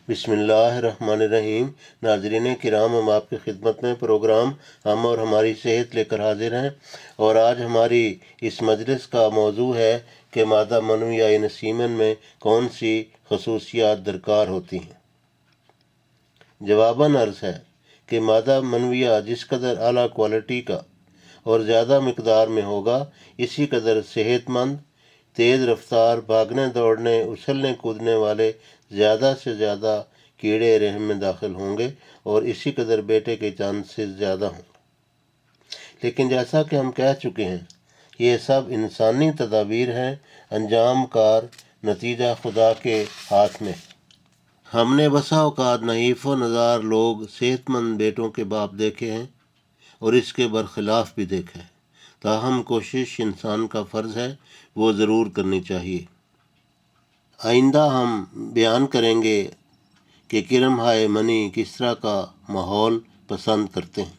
بسم اللہ الرحمن الرحیم۔ ناظرین کرام، ہم آپ کی خدمت میں پروگرام ہم اور ہماری صحت لے کر حاضر ہیں، اور آج ہماری اس مجلس کا موضوع ہے کہ مادہ منویہ یعنی سیمن میں کون سی خصوصیات درکار ہوتی ہیں۔ جواباً عرض ہے کہ مادہ منویہ جس قدر اعلیٰ کوالٹی کا اور زیادہ مقدار میں ہوگا، اسی قدر صحت مند، تیز رفتار، بھاگنے دوڑنے، اچھلنے کودنے والے زیادہ سے زیادہ کیڑے رحم میں داخل ہوں گے، اور اسی قدر بیٹے کے چانسز زیادہ ہوں گے۔ لیکن جیسا کہ ہم کہہ چکے ہیں، یہ سب انسانی تدابیر ہیں، انجام کار نتیجہ خدا کے ہاتھ میں۔ ہم نے بسا اوقات نحیف و نزار لوگ صحت مند بیٹوں کے باپ دیکھے ہیں اور اس کے برخلاف بھی دیکھا ہے، تاہم کوشش انسان کا فرض ہے، وہ ضرور کرنی چاہیے۔ آئندہ ہم بیان کریں گے کہ کرم ہائے منی کس طرح کا ماحول پسند کرتے ہیں۔